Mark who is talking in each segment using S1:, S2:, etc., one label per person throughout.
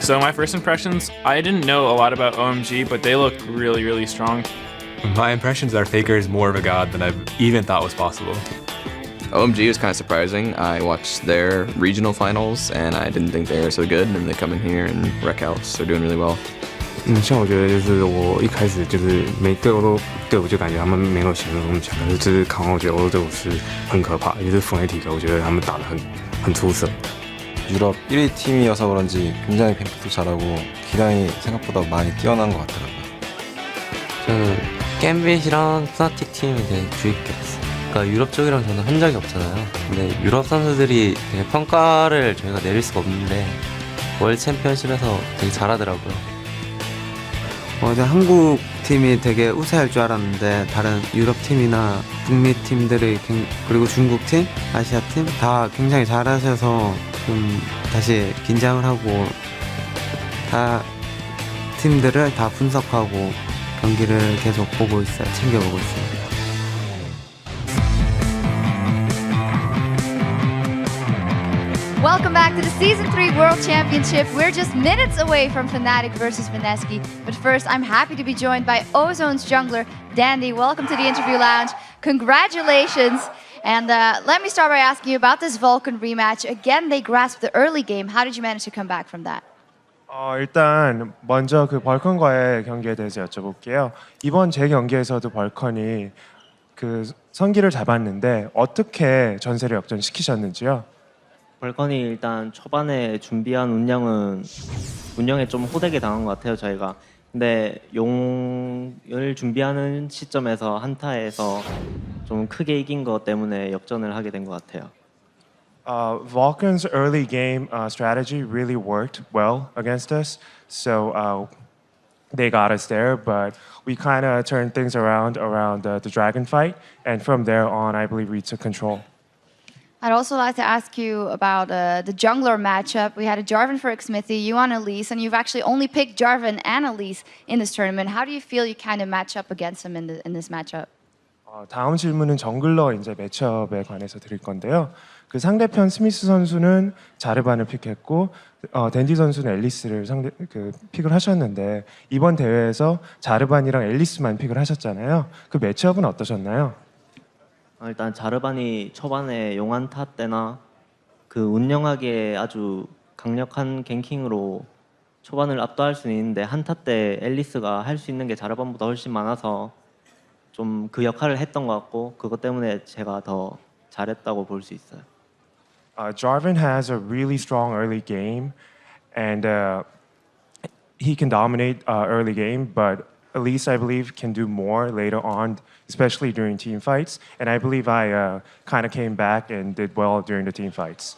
S1: So my first impressions, I didn't know a lot about OMG, but they look really, really strong.
S2: My impressions are Faker is more of a god than I've even thought was possible.
S3: OMG was kind of surprising. I watched their regional finals, and I didn't think they were so good, and they come in here and wreck out, so they're doing really well.
S4: 像我觉得就是我一开始就是每队伍就感觉他们没有想象中强，可是就是看完我觉得欧洲队伍是很可怕，也是 Fnatic，我觉得他们打得很出色。
S5: 유럽 1위 팀이어서 그런지 굉장히 뱅크도 잘하고 기량이 생각보다 많이 뛰어난 것 같더라고요.
S6: 저는 갬빗이랑 프나틱 팀이 되게 주의 깊게 봤어요. 그러니까 유럽 쪽이랑 저는 한 적이 없잖아요. 근데 유럽 선수들이 되게 평가를 저희가 내릴 수가 없는데 월드 챔피언십에서 되게 잘하더라고요.
S7: 어제 한국 팀이 되게 우세할 줄 알았는데 다른 유럽 팀이나 북미 팀들이 그리고 중국 팀, 아시아 팀 다 굉장히 잘하셔서 좀 다시 긴장을 하고 다 팀들을 다 분석하고 경기를 계속 보고 있어요. 챙겨보고 있습니다.
S8: Welcome back to the Season 3 World Championship. We're just minutes away from Fnatic versus Mineski. But first, I'm happy to be joined by Ozone's jungler, Dandy. Welcome to the interview lounge. Congratulations. And let me start by asking you about this Vulcan rematch. Again, they grasped the early game. How did you manage to come back from that?
S9: 일단 먼저 그 벌컨과의 경기에 대해서 여쭤볼게요. 이번 제 경기에서도 벌컨이 그 선기를 잡았는데 어떻게 전세를 역전시키셨는지요?
S10: 벌컨이 일단 초반에 준비한 운영에 좀 호되게 당한 것 같아요 저희가. 근데 용을 준비하는 시점에서 한타에서 좀 크게 이긴 것 때문에 역전을 하게 된 것 같아요.
S9: Vulcan's early game strategy really worked well against us, so they got us there. But we kind of turned things around the dragon fight, and from there on, I believe we took control.
S8: I'd also like to ask you about the jungler matchup. We had a Jarvan for Xmithy, you on Elise, and you've actually only picked Jarvan and Elise in this tournament. How do you feel you kind of match up against them in this matchup?
S9: 다음 질문은 정글러 이제 매치업에 관해서 드릴 건데요. 그 상대편 스미스 선수는 자르반을 픽했고 댄디 선수는 앨리스를 픽을 하셨는데 이번 대회에서 자르반이랑 앨리스만 픽을 하셨잖아요. 그 매치업은 어떠셨나요?
S10: 일단 자르반이 초반에 용안타 때나 그 운영하기에 아주 강력한 갱킹으로 초반을 압도할 수는 있는데 한타 때 앨리스가 할 수 있는 게 자르반보다 훨씬 많아서 좀 그 역할을 했던 것 같고 그것 때문에 제가 더 잘했다고 볼 수 있어요.
S9: Jarvan has a really strong early game, and he can dominate early game, but Elise, I believe, can do more later on, especially during team fights. And I believe I kind of came back and did well during the team fights.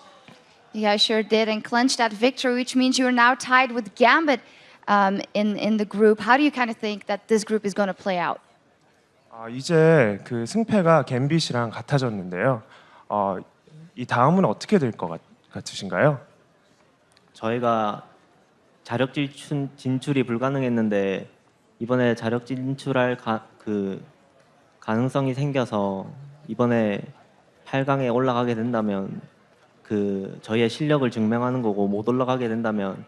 S8: You guys sure did, and clinched that victory, which means you're now tied with Gambit in the group. How do you kind of think that this group is going to play out?
S9: 이제 그 승패가 갬빗이랑 같아졌는데요. 이 다음은 어떻게 될 것 같으신가요?
S10: 저희가 자력 진출이 불가능했는데 이번에 자력 진출할 가능성이 생겨서 이번에 8강에 올라가게 된다면 그 저희의 실력을 증명하는 거고 못 올라가게 된다면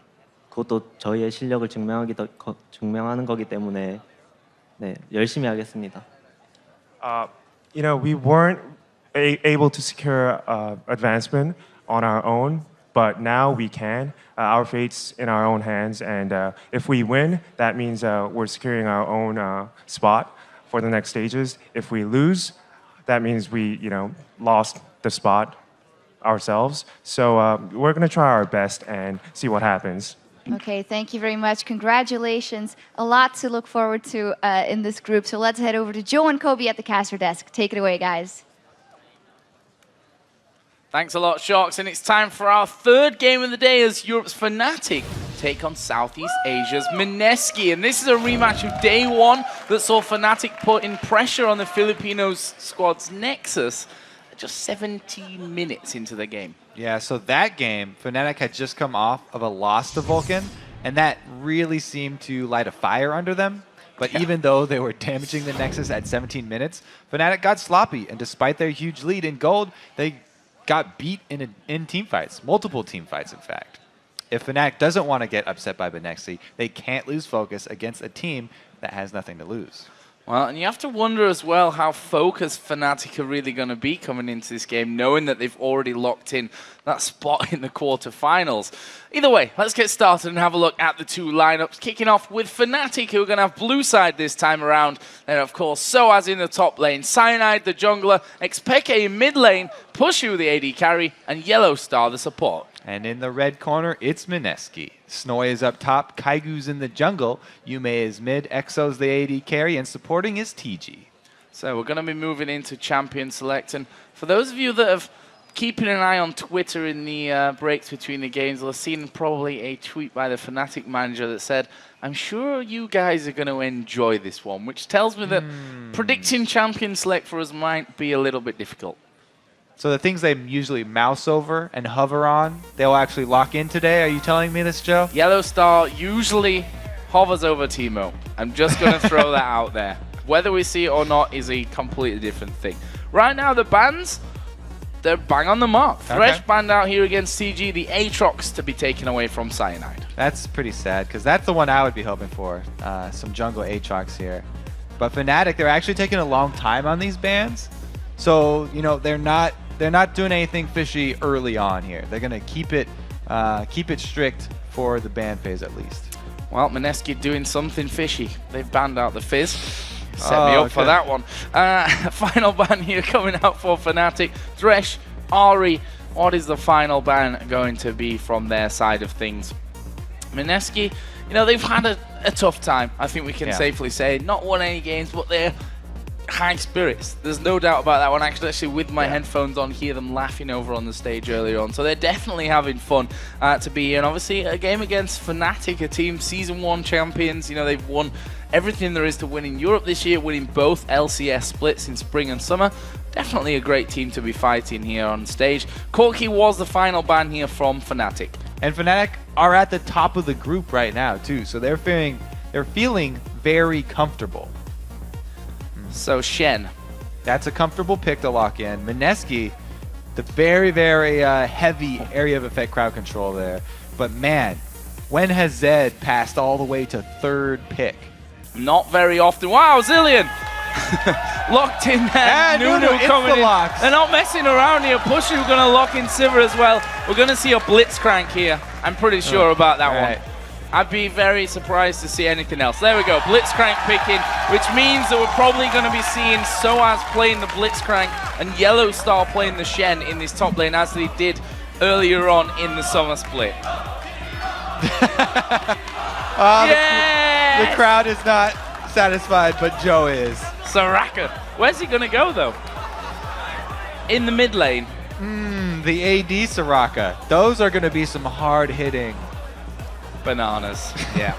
S10: 그것도 저희의 실력을 증명하는 거기 때문에 네, 열심히 하겠습니다.
S9: You know, we weren't able to secure advancement on our own, but now we can. Our fate's in our own hands, and if we win, that means we're securing our own spot for the next stages. If we lose, that means we, lost the spot ourselves. So we're going to try our best and see what happens.
S8: Okay, thank you very much. Congratulations. A lot to look forward to in this group. So let's head over to Joe and Kobe at the caster desk. Take it away, guys.
S11: Thanks a lot, Sharks. And it's time for our third game of the day as Europe's Fnatic take on Southeast Asia's Mineski. And this is a rematch of day one that saw Fnatic put in pressure on the Filipinos squad's Nexus just 17 minutes into the game.
S12: Yeah, so that game, Fnatic had just come off of a loss to Vulcan, and that really seemed to light a fire under them. But even though they were damaging the Nexus at 17 minutes, Fnatic got sloppy, and despite their huge lead in gold, they got beat in team fights, multiple team fights, in fact. if Fnatic doesn't want to get upset by Mineski, they can't lose focus against a team that has nothing to lose.
S11: Well, and you have to wonder as well how focused Fnatic are really going to be coming into this game, knowing that they've already locked in that spot in the quarterfinals. Either way, let's get started and have a look at the two lineups. Kicking off with Fnatic, who are going to have blue side this time around. And of course, Soaz in the top lane, Cyanide the jungler, Xpeke in mid lane, Puszu the AD carry, and Yellowstar the support.
S12: And in the red corner, it's Mineski. Snoy is up top, Kaigu's in the jungle, Yume is mid, Exo's the AD carry, and supporting is TG.
S11: So we're going to be moving into champion select. And for those of you that have keeping an eye on Twitter in the breaks between the games, will have seen probably a tweet by the Fnatic manager that said, I'm sure you guys are going to enjoy this one, which tells me that predicting champion select for us might be a little bit difficult.
S12: So the things they usually mouse over and hover on, they'll actually lock in today. Are you telling me this, Joe?
S11: Yellowstar usually hovers over Teemo. I'm just going to throw that out there. Whether we see it or not is a completely different thing. Right now, the bans, they're bang on the mark. Thresh banned out here against CG, the Aatrox to be taken away from Cyanide.
S12: That's pretty sad, because that's the one I would be hoping for, some jungle Aatrox here. But Fnatic, they're actually taking a long time on these bans. So, you know, they're not doing anything fishy early on here. They're going to keep it strict for the ban phase at least.
S11: Well, Mineski doing something fishy. They've banned out the Fizz. Set me up for that one. Final ban here coming out for Fnatic. Thresh, Ari, what is the final ban going to be from their side of things? Mineski, you know, they've had a tough time, I think we can safely say. Not won any games, but they're high spirits. There's no doubt about that one. Actually with my headphones on, hear them laughing over on the stage earlier on. So they're definitely having fun to be here. And obviously a game against Fnatic, a team Season 1 champions. You know, they've won everything there is to win in Europe this year, winning both LCS splits in spring and summer. Definitely a great team to be fighting here on stage. Corki was the final ban here from Fnatic.
S12: And Fnatic are at the top of the group right now too. So they're feeling very comfortable.
S11: So Shen.
S12: That's a comfortable pick to lock in. Mineski, the very, very heavy area of effect crowd control there. But man, when has Zed passed all the way to third pick?
S11: Not very often. Wow, Zillion! Locked in there.
S12: And Nunu coming in. Locks.
S11: They're not messing around here. Pushu going to lock in Sivir as well. We're going to see a Blitzcrank here. I'm pretty sure about that one. I'd be very surprised to see anything else. There we go, Blitzcrank picking, which means that we're probably going to be seeing Soaz playing the Blitzcrank and Yellowstar playing the Shen in this top lane, as they did earlier on in the summer split.
S12: The crowd is not satisfied, but Joe is.
S11: Soraka. Where's he going to go, though? In the mid lane.
S12: The AD Soraka. Those are going to be some hard-hitting
S11: bananas. Yeah.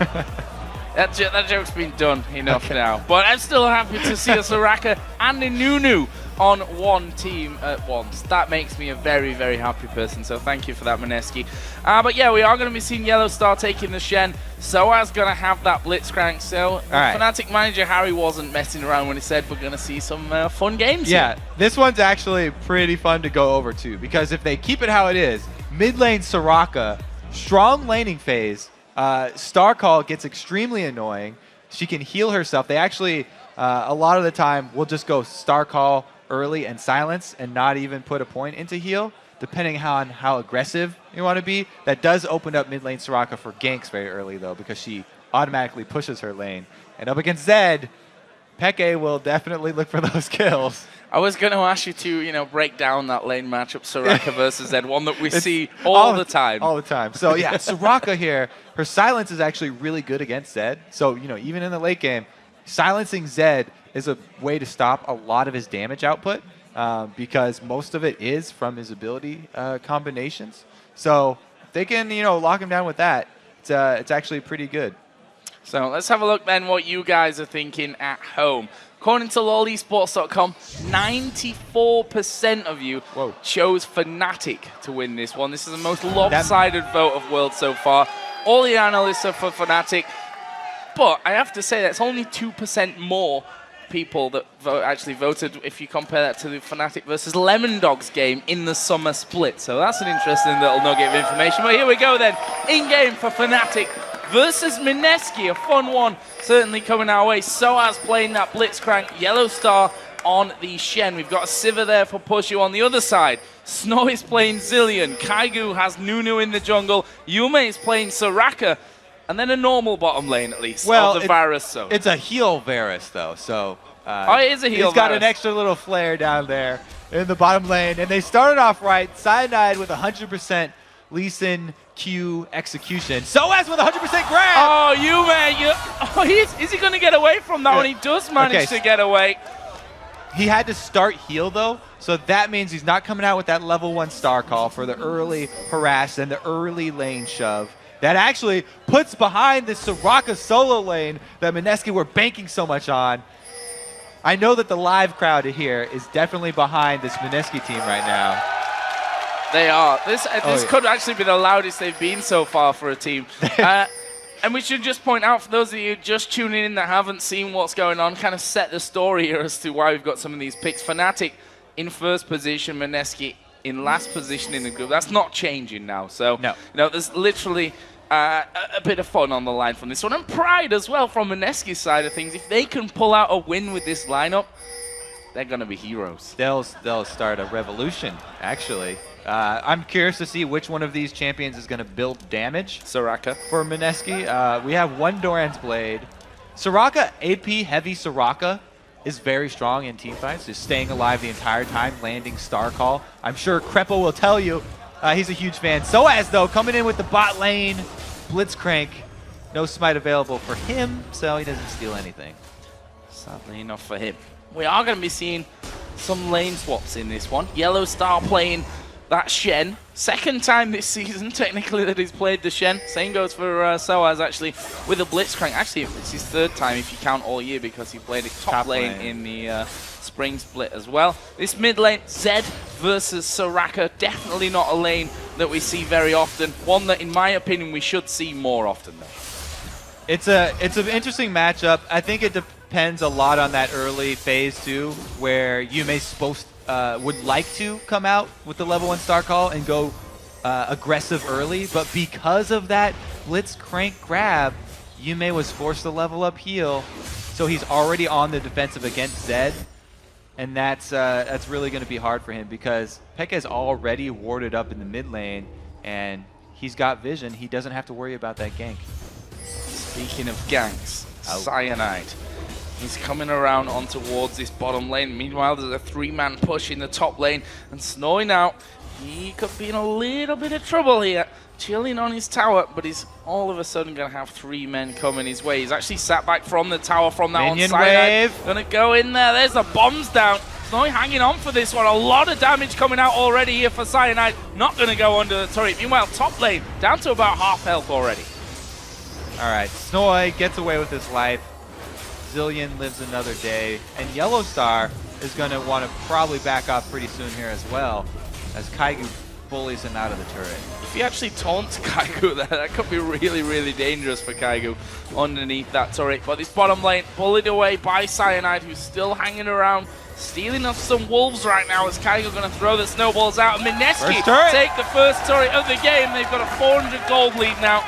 S11: that joke's been done enough now. But I'm still happy to see a Soraka and a Nunu on one team at once. That makes me a very, very happy person. So thank you for that, Mineski. But yeah, we are going to be seeing Yellowstar taking the Shen. Soaz going to have that Blitzcrank. So Fnatic manager Harry wasn't messing around when he said we're going to see some fun games here.
S12: This one's actually pretty fun to go over too, because if they keep it how it is, mid lane Soraka, strong laning phase, Star Call gets extremely annoying. She can heal herself. They actually, a lot of the time, will just go Star Call early and silence and not even put a point into heal, depending on how aggressive you want to be. That does open up mid lane Soraka for ganks very early, though, because she automatically pushes her lane. And up against Zed, Peke will definitely look for those kills.
S11: I was going to ask you to, break down that lane matchup, Soraka versus Zed, one that we see all the time.
S12: All the time. So yeah, Soraka here, her silence is actually really good against Zed. So, even in the late game, silencing Zed is a way to stop a lot of his damage output, because most of it is from his ability combinations. So if they can, lock him down with that, it's actually pretty good.
S11: So let's have a look then what you guys are thinking at home. According to lolesports.com, 94% of you chose Fnatic to win this one. This is the most lopsided vote of World so far. All the analysts are for Fnatic, but I have to say that's only 2% more people that actually voted if you compare that to the Fnatic versus Lemon Dogs game in the summer split. So that's an interesting little nugget of information. But here we go then, in-game for Fnatic versus Mineski, a fun one certainly coming our way. Soaz playing that Blitzcrank, Yellowstar on the Shen. We've got a Sivir there for Puszu on the other side. Snow is playing Zillion. Kaigu has Nunu in the jungle. Yume is playing Soraka. And then a normal bottom lane, at least, of the Varus. So
S12: it's a heal Varus, though. So
S11: it is a heal
S12: He's got
S11: Varus.
S12: an extra little flare down there in the bottom lane. And they started off right. Cyanide with 100% Lee Sin Q execution. Soaz with 100% grab.
S11: Oh, Yume. Is he going to get away from that one? He does manage to get away.
S12: He had to start heal, though. So that means he's not coming out with that level 1 star call for the early harass and the early lane shove. That actually puts behind this Soraka solo lane that Mineski were banking so much on. I know that the live crowd here is definitely behind this Mineski team right now.
S11: They are. This could actually be the loudest they've been so far for a team. And we should just point out, for those of you just tuning in that haven't seen what's going on, kind of set the story here as to why we've got some of these picks. Fnatic in first position, Mineski in last position in the group. That's not changing now. So, there's literally a bit of fun on the line from this one. And pride as well from Mineski's side of things. If they can pull out a win with this lineup, they're going to be heroes.
S12: They'll start a revolution, actually. I'm curious to see which one of these champions is going to build damage.
S11: Soraka.
S12: For Mineski. We have one Doran's Blade. Soraka, AP heavy Soraka is very strong in teamfights, just staying alive the entire time, landing Star Call. I'm sure Krepo will tell you he's a huge fan. Soaz, though, coming in with the bot lane Blitzcrank. No smite available for him, so he doesn't steal anything.
S11: Sadly enough for him. We are going to be seeing some lane swaps in this one. Yellowstar playing that Shen. Second time this season, technically, that he's played the Shen. Same goes for Soaz, actually, with a Blitzcrank. Actually, it's his third time if you count all year, because he played it top lane in the spring split as well. This mid lane, Zed versus Soraka, definitely not a lane that we see very often. One that, in my opinion, we should see more often, though.
S12: It's an interesting matchup. I think it depends a lot on that early phase, too, where Yume's would like to come out with the level 1 star call and go aggressive early, but because of that Blitzcrank grab, Yume was forced to level up heal, so he's already on the defensive against Zed, and that's really going to be hard for him because Pekka's already warded up in the mid lane, and he's got vision. He doesn't have to worry about that gank.
S11: Speaking of ganks, Cyanide. He's coming around on towards this bottom lane. Meanwhile, there's a 3-man push in the top lane. And Snowy now, he could be in a little bit of trouble here. Chilling on his tower, but he's all of a sudden going to have 3 men coming his way. He's actually sat back from the tower from that on side. Going to go in there. There's the bombs down. Snowy hanging on for this one. A lot of damage coming out already here for Cyanide. Not going to go under the turret. Meanwhile, top lane down to about half health already.
S12: All right, Snowy gets away with his life. Zillion lives another day, and Yellowstar is going to want to probably back off pretty soon here as well, as Kaigu bullies him out of the turret.
S11: If he actually taunts Kaigu there, that could be really, really dangerous for Kaigu underneath that turret. But this bottom lane bullied away by Cyanide, who's still hanging around, stealing off some wolves right now as Kaigu going to throw the snowballs out. And Mineski take the first turret of the game. They've got a 400 gold lead now.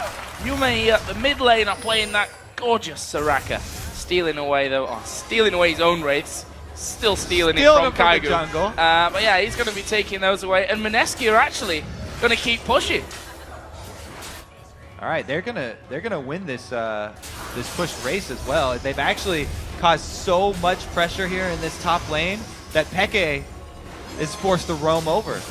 S11: Yume at the mid lane are playing that gorgeous Soraka. Stealing away, though, stealing away his own wraiths. Still stealing it from Kaigu. But yeah, he's going to be taking those away. And Mineski are actually going to keep pushing.
S12: All right, they're gonna win this this push race as well. They've actually caused so much pressure here in this top lane that Peke is forced to roam over.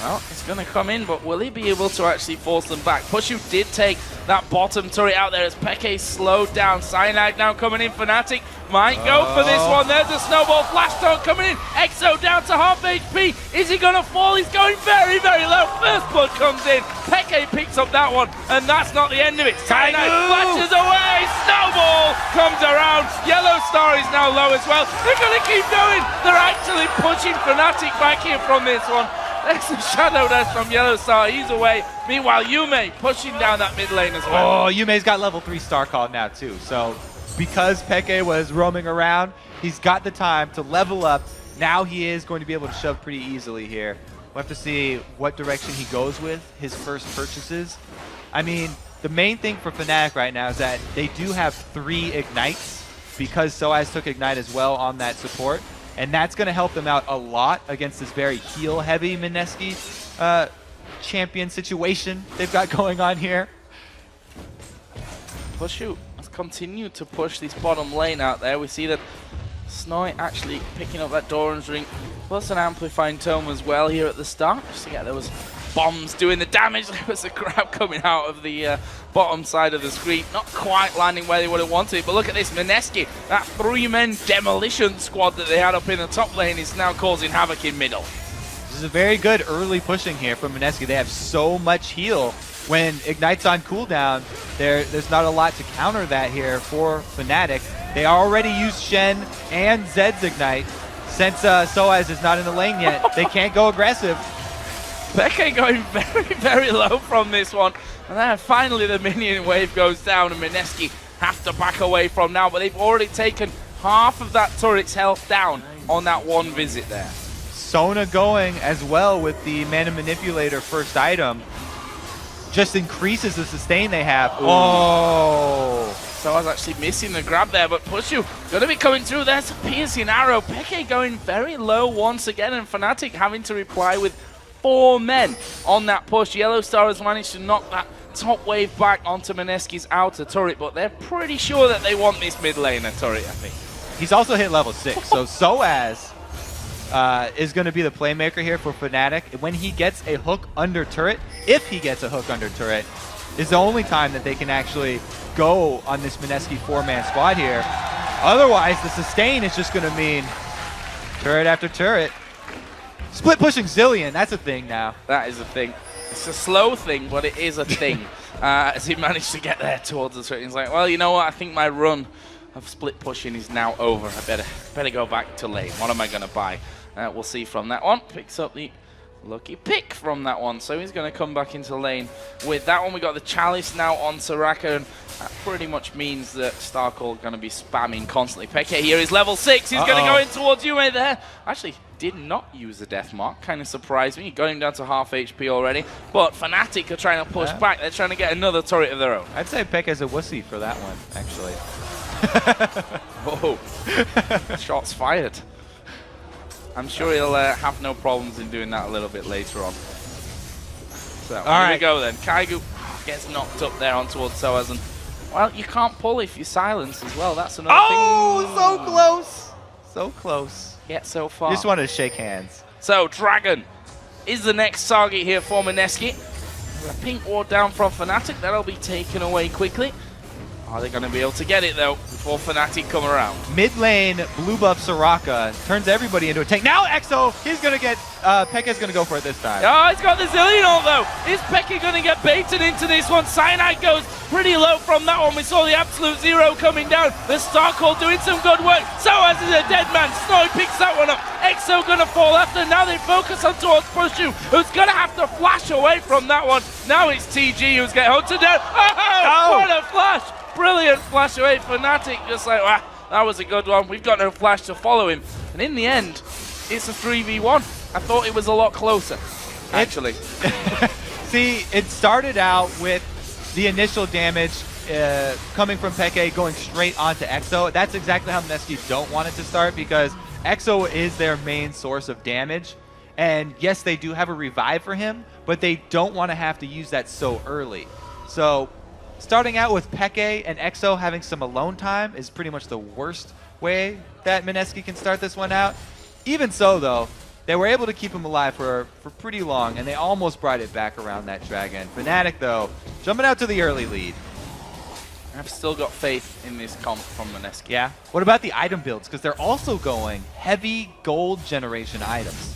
S11: Well, it's going to come in, but will he be able to actually force them back? Puszu did take that bottom turret out there as Peke slowed down. Cyanide now coming in. Fnatic might go for this one. There's a snowball flash dart coming in. Exo down to half HP. Is he going to fall? He's going very, very low. First blood comes in. Peke picks up that one, and that's not the end of it. Cyanide flashes away. Snowball comes around. Yellowstar is now low as well. They're going to keep going. They're actually pushing Fnatic back here from this one. There's a Shadow Dash from Yellowstar. He's away. Meanwhile, Yume pushing down that mid lane as well.
S12: Oh, Yume's got level 3 star call now too. So because Peke was roaming around, He's got the time to level up. Now he is going to be able to shove pretty easily here. We'll have to see what direction he goes with his first purchases. I mean, the main thing for Fnatic right now is that they do have 3 Ignites because Soaz took Ignite as well on that support. And that's going to help them out a lot against this very heal-heavy Mineski champion situation they've got going on here.
S11: Puszu has continued to push this bottom lane out there. We see that Snowy actually picking up that Doran's ring, plus an amplifying tome as well here at the start. Just to get those bombs doing the damage. There was a grab coming out of the bottom side of the screen. Not quite landing where they would have wanted it, but look at this, Mineski. That 3-man demolition squad that they had up in the top lane is now causing havoc in middle.
S12: This is a very good early pushing here from Mineski. They have so much heal. When Ignite's on cooldown, there's not a lot to counter that here for Fnatic. They already used Shen and Zed's Ignite. Since Soaz is not in the lane yet, they can't go aggressive.
S11: Peke going very, very low from this one. And then finally the minion wave goes down and Mineski have to back away from now. But they've already taken half of that turret's health down on that one visit there.
S12: Sona going as well with the Mana Manipulator first item. Just increases the sustain they have. Ooh. Oh!
S11: So I was actually missing the grab there, but Puszu going to be coming through. There's a piercing arrow. Peke going very low once again, and Fnatic having to reply with 4 men on that push. Yellowstar has managed to knock that top wave back onto Mineski's outer turret, but they're pretty sure that they want this mid laner turret, I think.
S12: He's also hit level 6, so Soaz is going to be the playmaker here for Fnatic. When he gets a hook under turret, if he gets a hook under turret, is the only time that they can actually go on this Mineski 4-man squad here. Otherwise, the sustain is just going to mean turret after turret. Split pushing Zillion, that's a thing now.
S11: That is a thing. It's a slow thing, but it is a thing. As he managed to get there towards the turret, he's like, well, you know what? I think my run of split pushing is now over. I better go back to lane. What am I going to buy? We'll see from that one. Picks up the lucky pick from that one. So he's going to come back into lane with that one. We got the Chalice now on Soraka, and that pretty much means that Starcall going to be spamming constantly. Peke here is level 6. He's going to go in towards Yume there. Actually, did not use the death mark. Kind of surprised me. He got him down to half HP already. But Fnatic are trying to push back. They're trying to get another turret of their own.
S12: I'd say Peke's a wussy for that one, actually.
S11: Oh, shots fired. I'm sure he'll have no problems in doing that a little bit later on. So, here we go then. Kaigu gets knocked up there on towards Soaz, and well, you can't pull if you silence as well. That's another thing.
S12: Oh, so close! So close.
S11: Yet so far.
S12: Just wanted to shake hands.
S11: So, Dragon is the next target here for Mineski. A pink ward down from Fnatic. That'll be taken away quickly. Are they going to be able to get it, though, before Fnatic come around?
S12: Mid lane, blue buff Soraka turns everybody into a tank. Now Exo, he's going to get, Peke's going to go for it this time.
S11: Oh, he's got the Zillion ult, though. Is Peke going to get baited into this one? Cyanide goes pretty low from that one. We saw the absolute zero coming down. The Starcall doing some good work. Soaz is a dead man. Snowy picks that one up. Exo going to fall after. Now they focus on towards Puszu, who's going to have to flash away from that one. Now it's TG who's getting hunted down. Oh, what a flash! Brilliant flash away. Fnatic just like, wow, that was a good one. We've got no flash to follow him. And in the end, it's a 3v1. I thought it was a lot closer, actually.
S12: See, it started out with the initial damage coming from Peke going straight onto Exo. That's exactly how Mineski don't want it to start, because Exo is their main source of damage. And yes, they do have a revive for him, but they don't want to have to use that so early. So starting out with Peke and Exo having some alone time is pretty much the worst way that Mineski can start this one out. Even so, though, they were able to keep him alive for pretty long, and they almost brought it back around that dragon. Fnatic, though, jumping out to the early lead.
S11: I've still got faith in this comp from Mineski.
S12: Yeah? What about the item builds? Because they're also going heavy gold generation items.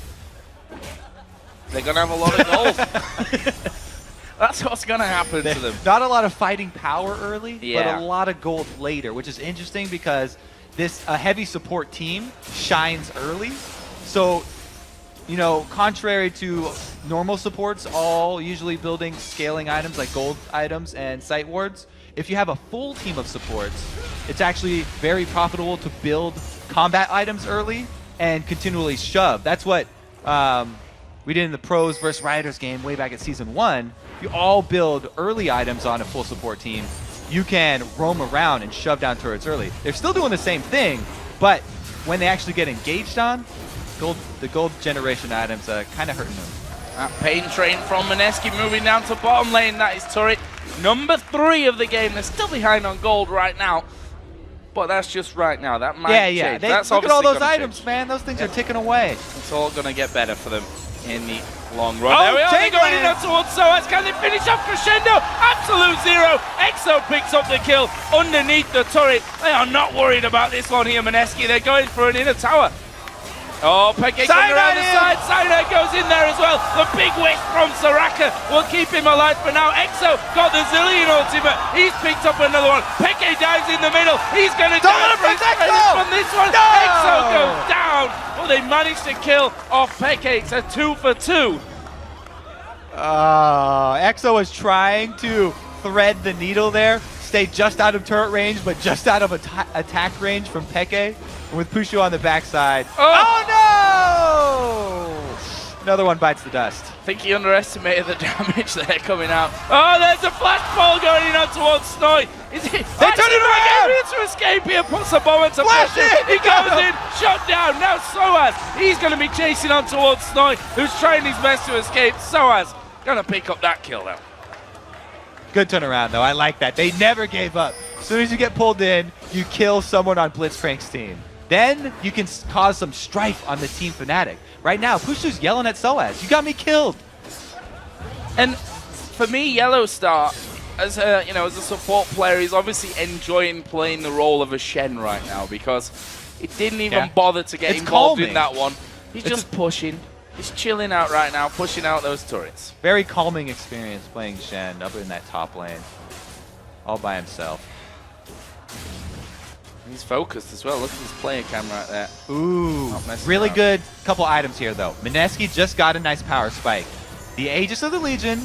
S11: They're going to have a lot of gold. That's what's going to happen to them.
S12: Not a lot of fighting power early,
S11: yeah,
S12: but a lot of gold later, which is interesting because this heavy support team shines early. So, you know, contrary to normal supports, all usually building scaling items like gold items and sight wards, if you have a full team of supports, it's actually very profitable to build combat items early and continually shove. That's what we did in the Pros versus Rioters game way back at Season 1. If you all build early items on a full support team, you can roam around and shove down turrets early. They're still doing the same thing, but when they actually get engaged on, the gold generation items kind of hurting them.
S11: That pain train from Mineski moving down to bottom lane. That is turret number 3 of the game. They're still behind on gold right now, but that's just right now. That might change. That's
S12: look at all those
S11: obviously
S12: items,
S11: change.
S12: man. Those things are ticking away.
S11: It's all going to get better for them in the long run.
S12: Oh,
S11: there we are. They're going in
S12: Jangland!
S11: towards Soaz. Can they finish off Crescendo? Absolute zero. EXO picks up the kill underneath the turret. They are not worried about this one here, Mineski. They're going for an inner tower. Oh, Peke coming around the side. Zyra goes in there as well. The big wish from Soraka will keep him alive for now. EXO got the Zillion ultimate. He's picked up another one. Peke dives in the middle. He's going to die from this one.
S12: No!
S11: EXO goes down. Well, they managed to kill off Peke. It's a 2 for 2.
S12: EXO was trying to thread the needle there, stay just out of turret range, but just out of attack range from Peke. With Puszu on the backside. Oh no! Another one bites the dust.
S11: I think he underestimated the damage there coming out. Oh, there's a flash ball going in on towards Snowy. Is it?
S12: They turn it around!
S11: Able to escape here, puts a bomb into Puszu. He goes in, shot down. Now Soaz, he's going to be chasing on towards Snowy, who's trying his best to escape. Soaz going to pick up that kill now.
S12: Good turnaround though, I like that. They never gave up. As soon as you get pulled in, you kill someone on Blitzcrank's team. Then you can cause some strife on the Team Fnatic. Right now, Pushu's yelling at Soaz. You got me killed.
S11: And for me, Yellowstar, as a as a support player, he's obviously enjoying playing the role of a Shen right now because it didn't even bother to get involved in that one. He's just pushing. He's chilling out right now, pushing out those turrets.
S12: Very calming experience playing Shen up in that top lane, all by himself.
S11: He's focused as well. Look at his player cam right there.
S12: Ooh, really good couple items here though. Mineski just got a nice power spike. The Aegis of the Legion,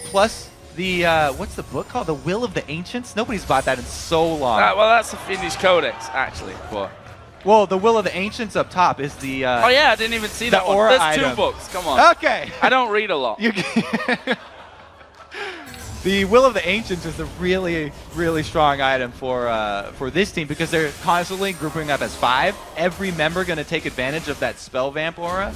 S12: plus the, what's the book called? The Will of the Ancients? Nobody's bought that in so long.
S11: Well, that's the Finnish Codex, actually. But
S12: well, the Will of the Ancients up top is the...
S11: oh yeah, I didn't even see that one. There's item. 2 books, come on.
S12: Okay.
S11: I don't read a lot.
S12: The Will of the Ancients is a really, really strong item for this team because they're constantly grouping up as 5. Every member going to take advantage of that spell vamp aura.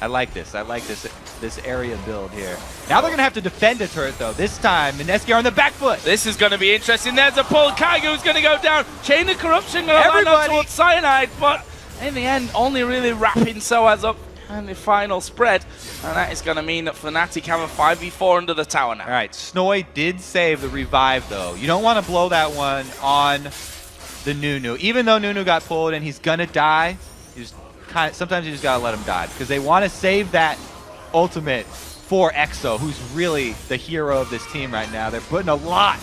S12: I like this. I like this area build here. Now they're going to have to defend a turret though. This time, Mineski are on the back foot.
S11: This is going to be interesting. There's a pull. Kaigo's going to go down. Chain of Corruption going to land on towards Cyanide, but in the end, only really wrapping Soaz up. And the final spread, and that is going to mean that Fnatic have a 5v4 under the tower now.
S12: All right, Snowy did save the revive, though. You don't want to blow that one on the Nunu. Even though Nunu got pulled and he's going to die, sometimes you just got to let him die because they want to save that ultimate for EXO, who's really the hero of this team right now. They're putting a lot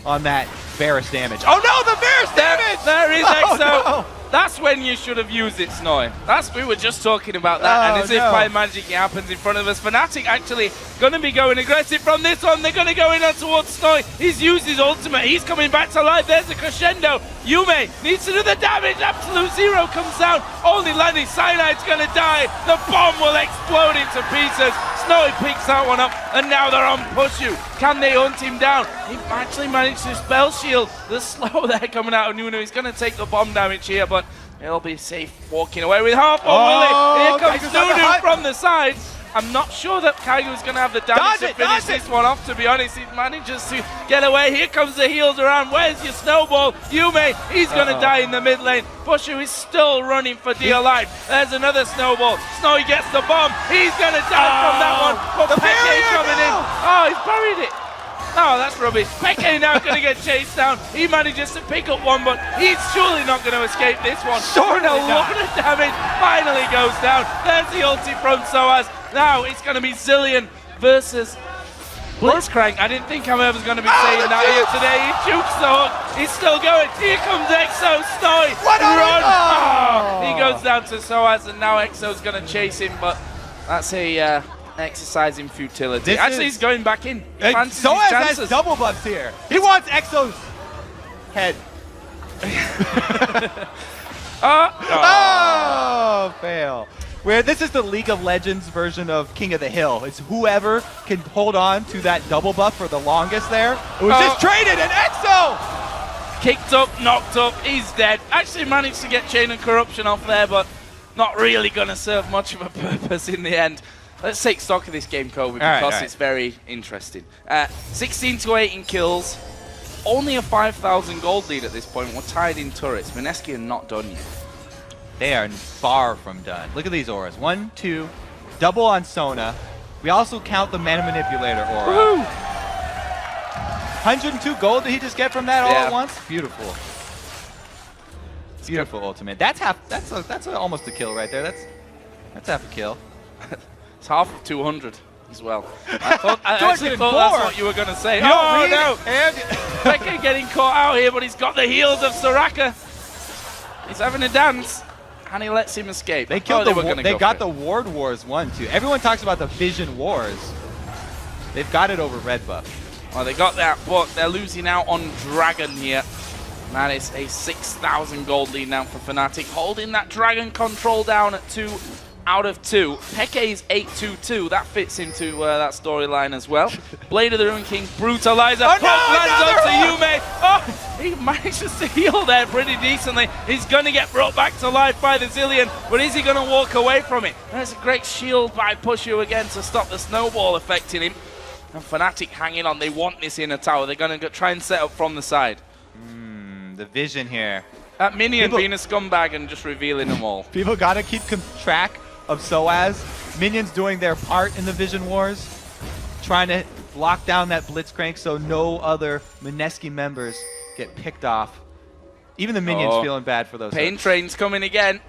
S12: on that Varus damage. Oh, no, the Varus damage!
S11: There is EXO.
S12: No.
S11: That's when you should have used it, Snowy. We were just talking about that, and as if by magic it happens in front of us. Fnatic actually going to be going aggressive from this one. They're going to go in on towards Snowy. He's used his ultimate. He's coming back to life. There's the crescendo. Yume needs to do the damage. Absolute zero comes down. Only landing. Cyanide's going to die. The bomb will explode into pieces. Snowy picks that one up, and now they're on Pushu. Can they hunt him down? He actually managed to spell shield the slow there coming out of Nunu. He's going to take the bomb damage here, but he'll be safe walking away with half one, will he? Here comes Nunu from the side. I'm not sure that Kaigo's going to have the damage to finish this one off, to be honest. He manages to get away. Here comes the heals around. Where's your snowball? Yume, he's going to die in the mid lane. Pushu is still running for dear life. There's another snowball. Snowy gets the bomb. He's going to die from that one. But Peke coming in. Oh, he's buried it. Oh, that's rubbish. Peke now going to get chased down. He manages to pick up one, but he's surely not going to escape this one. Doing a lot of damage. Finally goes down. There's the ulti from Soaz. Now it's going to be Zillion versus Blitzcrank. I didn't think I was going to be saying that here today. He jukes the hook. He's still going. Here comes EXO. Snowy. Run. Oh. He goes down to Soaz, and now EXO's going to chase him, but that's a... exercise in futility. Actually, he's going back in.
S12: Soaz has double buffs here. He wants EXO's head. Oh, fail. Where this is the League of Legends version of King of the Hill. It's whoever can hold on to that double buff for the longest there. It was just traded, and EXO!
S11: Kicked up, knocked up, he's dead. Actually managed to get Chain and Corruption off there, but not really going to serve much of a purpose in the end. Let's take stock of this game, Kobe, because it's very interesting. 16-8 in kills. Only a 5,000 gold lead at this point. We're tied in turrets. Mineski are not done yet.
S12: They are far from done. Look at these auras. 1, 2, double on Sona. We also count the Mana Manipulator aura. 102 gold did he just get from that all at once? Beautiful. Beautiful ultimate. That's almost a kill right there. That's half a kill.
S11: It's half of 200 as well. I actually thought that's what you were going to say. Oh no! Peke getting caught out here, but he's got the heels of Soraka. He's having a dance, and he lets him escape.
S12: They killed they got the Ward Wars 1 too. Everyone talks about the Vision Wars. They've got it over red buff.
S11: Well, they got that, but they're losing out on Dragon here. That is a 6,000 gold lead now for Fnatic, holding that Dragon control down at 2 out of 2. Peke's 8-2-2. That fits into that storyline as well. Blade of the Ruin King, Brutalizer.
S12: Oh, no,
S11: lands onto Yume. Oh, he manages to heal there pretty decently. He's going to get brought back to life by the Zilean, but is he going to walk away from it? There's a great shield by Puszu again to stop the snowball affecting him. And Fnatic hanging on. They want this inner tower. They're going to try and set up from the side.
S12: The vision here.
S11: That minion being a scumbag and just revealing them all.
S12: People got to keep track of SOAS. Minions doing their part in the Vision Wars. Trying to lock down that Blitzcrank so no other Mineski members get picked off. Even the minions feeling bad for those.
S11: Pain Train's coming again.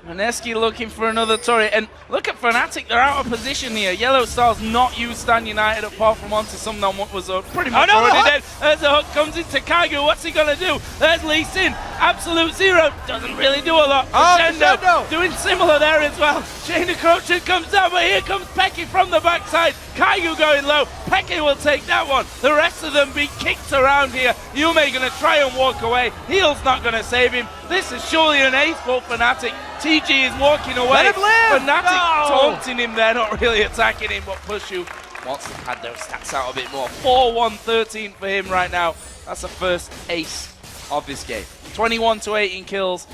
S11: Mineski looking for another turret, and look at Fnatic, they're out of position here. Yellowstar's not used Stan United apart from onto some what was pretty much already dead. There's a hook, comes into Kaigu, what's he gonna do? There's Lee Sin, Absolute Zero, doesn't really do a lot. Crescendo doing similar there as well. Chain of Corruption comes down, but here comes Peke from the backside. Kaigu going low, Peke will take that one. The rest of them be kicked around here. Yume gonna try and walk away, Heal's not gonna save him. This is surely an ace for Fnatic. TG is walking away.
S12: Let him live!
S11: Fnatic taunting him there, not really attacking him, but Puszu wants to pad those stats out a bit more. 4-1-13 for him right now. That's the first ace of this game. 21-8 in kills.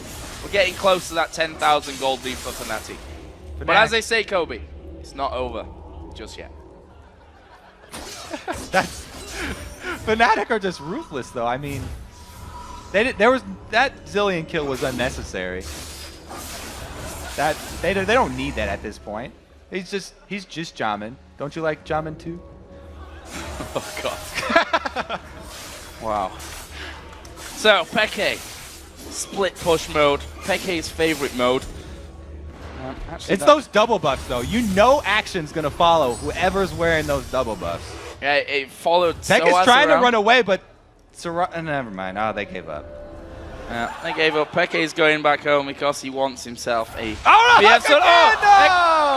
S11: We're getting close to that 10,000 gold lead for Fnatic. But as they say, Kobe, it's not over just yet.
S12: Fnatic are just ruthless, though. I mean, that Zilean kill was unnecessary. They don't need that at this point. He's just Jamin. Don't you like Jamin too?
S11: Oh god. Wow. So Peke, split push mode. Peke's favorite mode.
S12: It's those double buffs though. You know action's gonna follow whoever's wearing those double buffs.
S11: Yeah, it followed.
S12: Peke's trying to run away, but never mind. Oh, they gave up.
S11: They gave up. Peke's going back home because he wants himself a...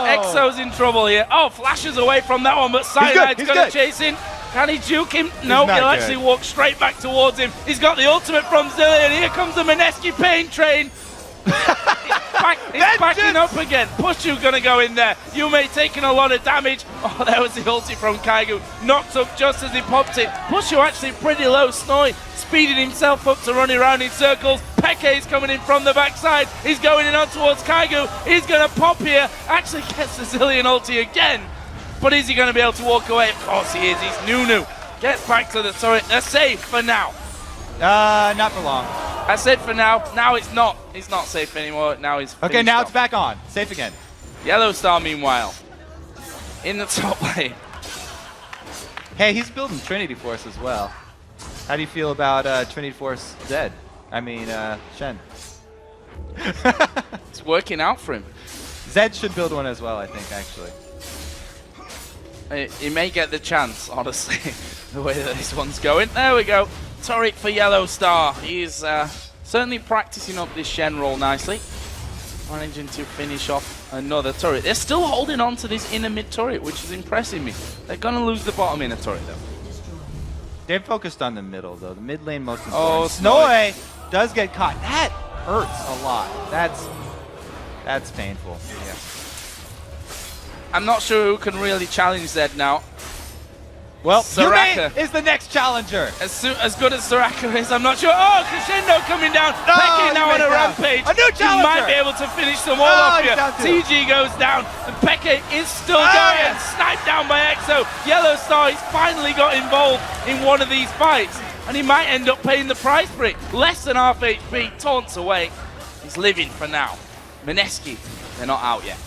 S11: EXO's in trouble here. Oh, flashes away from that one, but Cyanide's going to chase in. Can he juke him? No, he'll actually walk straight back towards him. He's got the ultimate from Zilean. Here comes the Mineski Pain Train. He's backing up again. Puszu going to go in there. Yume taking a lot of damage. Oh, there was the ulti from Kaigu. Knocked up just as he popped it. Puszu actually pretty low. Snoy speeding himself up to running around in circles. Peke's coming in from the backside. He's going in on towards Kaigu. He's going to pop here. Actually gets the Zilean ulti again. But is he going to be able to walk away? Of course he is. He's Nunu. Gets back to the turret. They're safe for now.
S12: Not for long.
S11: I said for now. Now it's not. He's not safe anymore. Now he's
S12: okay. Now it's back on. Safe again.
S11: Yellowstar, meanwhile, in the top lane.
S12: Hey, he's building Trinity Force as well. How do you feel about Trinity Force Zed? I mean, Shen.
S11: It's working out for him.
S12: Zed should build one as well, I think, actually.
S11: He may get the chance, honestly, the way that this one's going. There we go. Turret for Yellowstar. He's certainly practicing up this Shen roll nicely. Managing to finish off another turret. They're still holding on to this inner mid turret, which is impressing me. They're going to lose the bottom inner turret, though.
S12: They're focused on the middle, though. The mid lane most
S11: important.
S12: Oh, Snoy! does get caught. That hurts a lot. That's painful. Yeah.
S11: I'm not sure who can really challenge Zed now.
S12: Well,
S11: Soraka
S12: Yume is the next challenger.
S11: As good as Soraka is, I'm not sure. Oh, Crescendo coming down.
S12: No,
S11: Peke now on a
S12: down.
S11: rampage.
S12: A new challenger.
S11: He might be able to finish them all off here. TG goes down, and Peke is still going and sniped down by EXO. Yellowstar, he's finally got involved in one of these fights, and he might end up paying the price for it. Less than half HP, taunts away. He's living for now. Mineski, they're not out yet.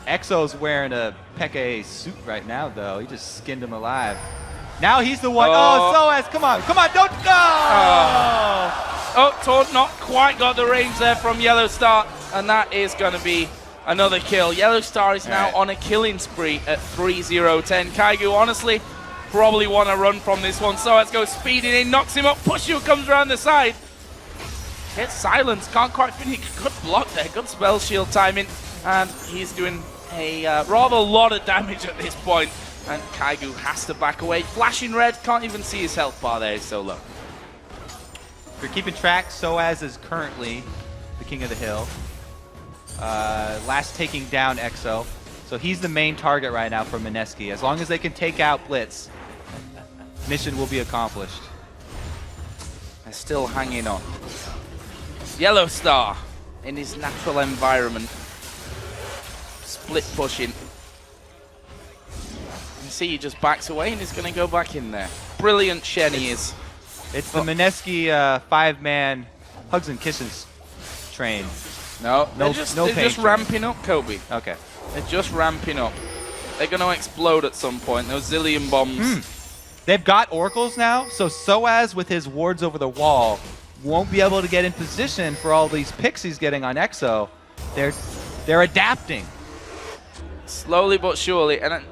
S12: EXO's wearing a Peke suit right now, though. He just skinned him alive. Now he's the one. Oh, Soaz, come on, don't go!
S11: Oh, Taunt not quite got the range there from Yellowstar, and that is going to be another kill. Yellowstar is now on a killing spree at 3-0-10. Kaigu, honestly, probably want to run from this one. Soaz goes speeding in, knocks him up. Pushu comes around the side. Gets silenced, can't quite finish. Good block there, good spell shield timing. And he's doing a rather lot of damage at this point. And Kaigu has to back away. Flashing red, can't even see his health bar there, he's so low.
S12: If you're keeping track, Soaz is currently the king of the hill. Last taking down EXO. So he's the main target right now for Mineski. As long as they can take out Blitz, mission will be accomplished.
S11: They're still hanging on. Yellowstar in his natural environment. Split pushing. You see he just backs away and he's going to go back in there. Brilliant Shen he is.
S12: It's the Mineski 5-man hugs and kisses train.
S11: No, they're just ramping up, Kobe.
S12: Okay.
S11: They're just ramping up. They're going to explode at some point. Those zillion bombs.
S12: They've got oracles now, so Soaz with his wards over the wall won't be able to get in position for all these picks he's getting on EXO. They're adapting.
S11: Slowly but surely. And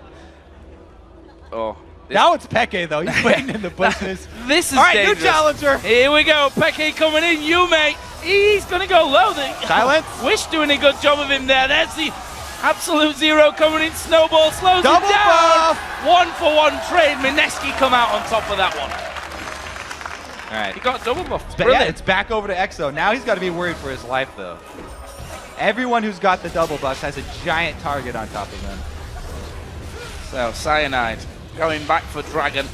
S12: now it's Peke though. He's waiting in the bushes.
S11: This is
S12: all right,
S11: dangerous.
S12: new challenger.
S11: Here we go. Peke coming in. Yume. He's going to go low.
S12: Silence.
S11: Wish doing a good job of him there. There's the absolute zero coming in. Snowball slows him down.
S12: Buff.
S11: 1-for-1 trade. Mineski come out on top of that one.
S12: All right.
S11: He got a double buff.
S12: Yeah, it's back over to EXO. Now he's got to be worried for his life, though. Everyone who's got the double buffs has a giant target on top of them.
S11: So, Cyanide going back for Dragon.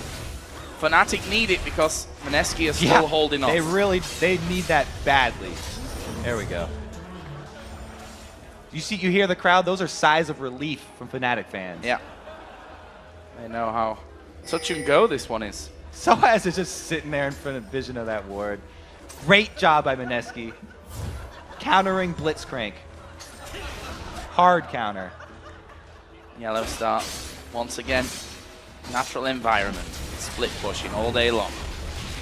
S11: Fnatic need it because Mineski is still holding off.
S12: They need that badly. There we go. You hear the crowd? Those are sighs of relief from Fnatic fans.
S11: Yeah. They know how touch and go this one is.
S12: Soaz is just sitting there in front of vision of that ward. Great job by Mineski. Countering Blitzcrank. Hard counter.
S11: Yellowstar, once again, natural environment. Split pushing all day long.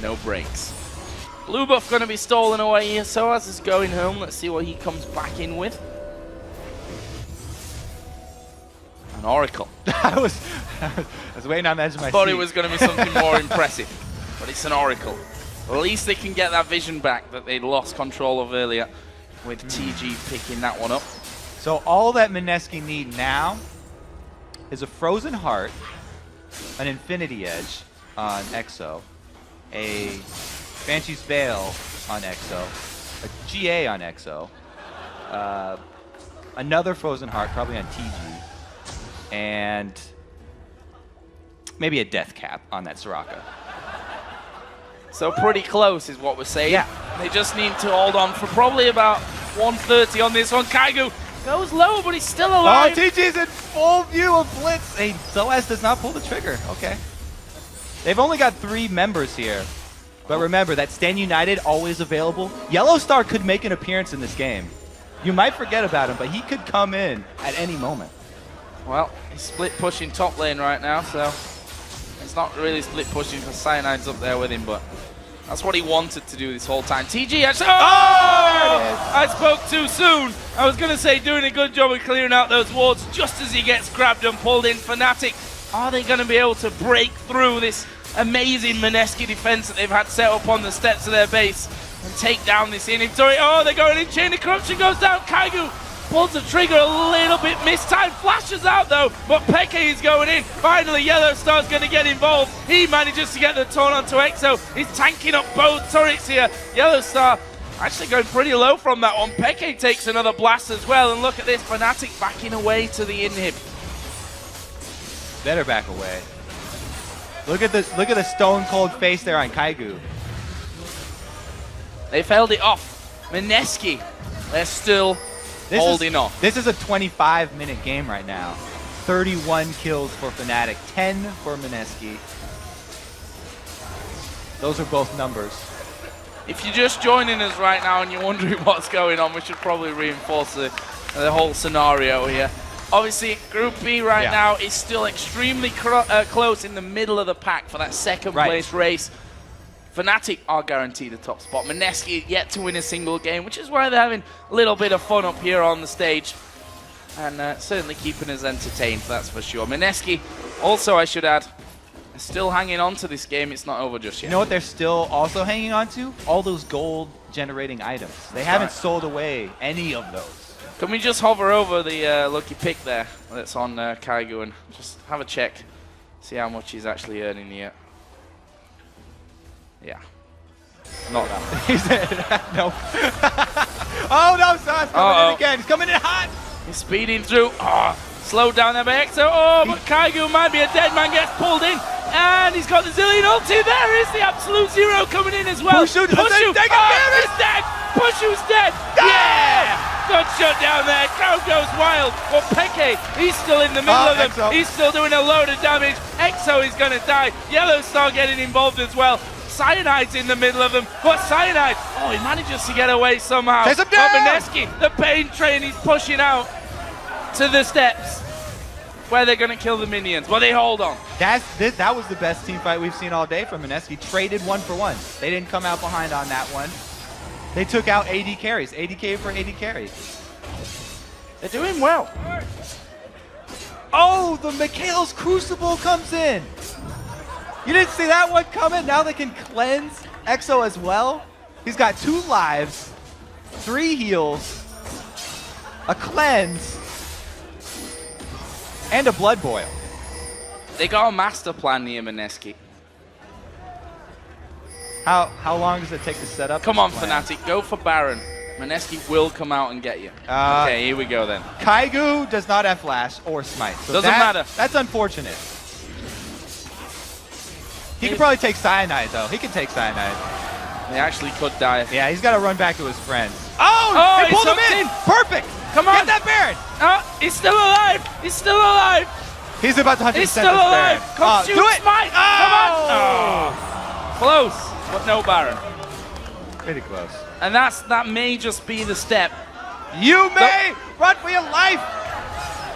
S11: No breaks. Blue buff going to be stolen away here. Soaz is going home. Let's see what he comes back in with. An Oracle.
S12: I was waiting on the edge of my seat.
S11: Thought it was going to be something more impressive, but it's an Oracle. At least they can get that vision back that they lost control of earlier with TG picking that one up.
S12: So all that Mineski need now is a Frozen Heart, an Infinity Edge on EXO, a Banshee's Veil on EXO, a GA on EXO, another Frozen Heart probably on TG, and maybe a Death Cap on that Soraka.
S11: So pretty close is what we're saying. Yeah. They just need to hold on for probably about 130 on this one. Kaigu goes low, but he's still alive.
S12: Oh, TG's in full view of Blitz. Hey, Soaz does not pull the trigger. Okay. They've only got 3 members here. But remember, that Stand United always available. Yellowstar could make an appearance in this game. You might forget about him, but he could come in at any moment.
S11: Well, he's split pushing top lane right now, so it's not really split pushing because Cyanide's up there with him, but that's what he wanted to do this whole time. TG actually, I spoke too soon. I was going to say doing a good job of clearing out those wards just as he gets grabbed and pulled in. Fnatic, are they going to be able to break through this amazing Mineski defense that they've had set up on the steps of their base and take down this inventory? Oh, they're going in. Chain of Corruption goes down. Kaigu pulls the trigger a little bit mistimed. Flashes out though, but Peke is going in. Finally, Yellowstar's going to get involved. He manages to get the taunt onto EXO. He's tanking up both turrets here. Yellowstar Actually going pretty low from that one. Peke takes another blast as well, and look at this, Fnatic backing away to the inhib.
S12: Better back away. Look at the stone cold face there on Kaigu.
S11: They failed it off. Mineski, they're still holding off.
S12: This is a 25-minute game right now. 31 kills for Fnatic, 10 for Mineski. Those are both numbers.
S11: If you're just joining us right now and you're wondering what's going on, we should probably reinforce the whole scenario here. Obviously, Group B right now is still extremely close in the middle of the pack for that second place race. Fnatic are guaranteed a top spot. Mineski yet to win a single game, which is why they're having a little bit of fun up here on the stage. And certainly keeping us entertained, that's for sure. Mineski, also I should add, still hanging on to this game. It's not over just yet.
S12: You know what they're still also hanging on to? All those gold generating items. They haven't sold away any of those.
S11: Can we just hover over the lucky pick there that's on Kaigu and just have a check, see how much he's actually earning here. Yeah. Not that.
S12: He said, no. Oh no, Sauce coming in again. He's coming in hot.
S11: He's speeding through. Oh, slowed down there by Exo. Oh, but Kaigu might be a dead man, gets pulled in. And he's got the Zillion ulti. There is the absolute zero coming in as well.
S12: Puszu,
S11: he's dead. Pushu's dead. Yeah! Good shut down there. Crowd goes wild. Well, Peke, he's still in the middle of them.
S12: Exo.
S11: He's still doing a load of damage. Exo is going to die. Yellowstar getting involved as well. Cyanide's in the middle of them. But Cyanide, oh, he manages to get away somehow.
S12: Chase him down!
S11: But Mineski, the pain train, he's pushing out to the steps where they're going to kill the minions. Well, they hold on.
S12: That was the best team fight we've seen all day from Mineski. Traded 1-for-1. They didn't come out behind on that one. They took out AD carries. ADK for AD carry.
S11: They're doing well.
S12: Oh, the Mikhail's Crucible comes in. You didn't see that one coming? Now they can cleanse Exo as well. He's got 2 lives, 3 heals, a cleanse, and a blood boil.
S11: They got a master plan here, Mineski.
S12: How long does it take to set up?
S11: Come on, Fnatic, go for Baron. Mineski will come out and get you. Okay, here we go then.
S12: Kaigu does not have flash or smite. So
S11: Doesn't matter.
S12: That's unfortunate. He could probably take Cyanide, though. He can take Cyanide.
S11: They actually could die.
S12: Yeah, he's got to run back to his friends. Oh, they pulled him in! Perfect!
S11: Come on!
S12: Get that Baron!
S11: Oh, he's still alive! He's still alive!
S12: He's about to 100%
S11: He's still alive! Come shoot,
S12: do it!
S11: Smite!
S12: Oh!
S11: Come on! Oh. Close, but no Baron.
S12: Pretty close.
S11: And that may just be the step.
S12: You may run for your life!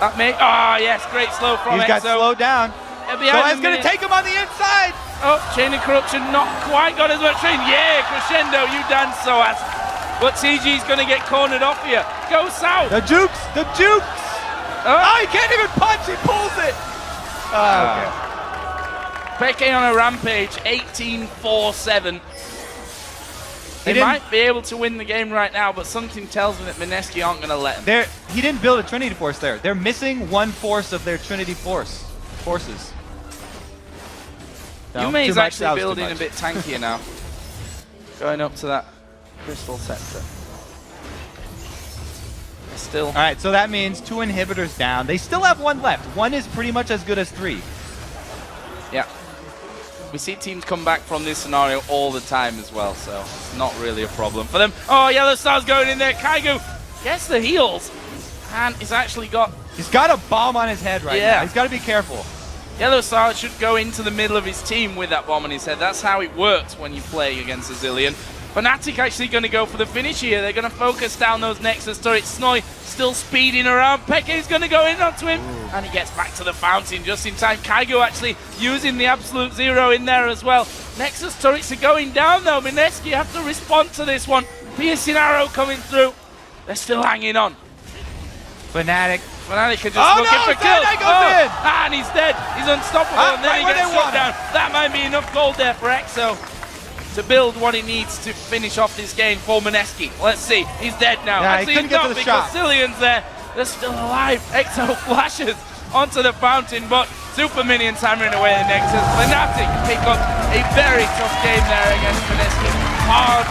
S11: That may... Oh, yes, great slow from Exo.
S12: He's got slowed down. So it's going to take him on the inside!
S11: Oh, Chain of Corruption not quite got as much train. Yeah, Crescendo, you dance so as. But TG's going to get cornered off here. Go south.
S12: The Jukes! The Jukes! Oh, he can't even punch! He pulls it! Okay.
S11: Peke on a rampage, 18-4-7. They might be able to win the game right now, but something tells me that Mineski aren't going to let him.
S12: He didn't build a Trinity Force there. They're missing 1 force of their Trinity forces. No,
S11: Yume's actually building a bit tankier now. Going up to that Crystal Scepter. Still.
S12: All right, so that means 2 inhibitors down. They still have 1 left. 1 is pretty much as good as 3.
S11: Yeah. We see teams come back from this scenario all the time as well, so it's not really a problem for them. Oh, Yellowstar's going in there. Kaigu gets the heals, and he's actually got...
S12: He's got a bomb on his head right now. He's got to be careful.
S11: Yellowstar should go into the middle of his team with that bomb on his head. That's how it works when you play against a Zillion. Fnatic actually going to go for the finish here. They're going to focus down those Nexus turrets. Snoy still speeding around. Peke's going to go in onto him. Ooh. And he gets back to the fountain just in time. Kaigu actually using the absolute zero in there as well. Nexus turrets are going down though. Mineski have to respond to this one. Piercing arrow coming through. They're still hanging on.
S12: Fnatic
S11: are just looking for kills. And he's dead. He's unstoppable. And then he gets shot down. That might be enough gold there for Exo to build what he needs to finish off this game for Mineski. Let's see. He's dead now.
S12: Yeah,
S11: actually, he's not because Zillion's there. They're still alive. Exo flashes onto the fountain, but Super Minions hammering away the Nexus. Fnatic pick up a very tough game there against Mineski. Hard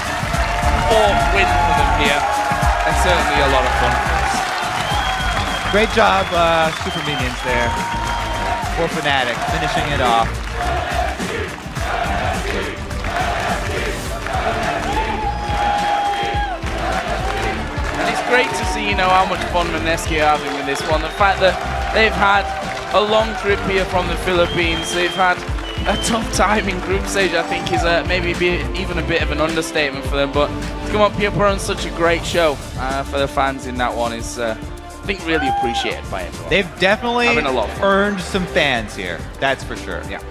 S11: fourth win for them here, and certainly a lot of fun for us.
S12: Great job, Super Minions there for Fnatic, finishing it off.
S11: And it's great to see, how much fun Mineski are having with this one. The fact that they've had a long trip here from the Philippines, they've had a tough time in group stage, I think is maybe even a bit of an understatement for them. But to come up here, put on such a great show for the fans in that one is, I think, really appreciated by everyone.
S12: They've definitely
S11: Having a lot of fun.
S12: earned some fans here, that's for sure.
S11: Yeah.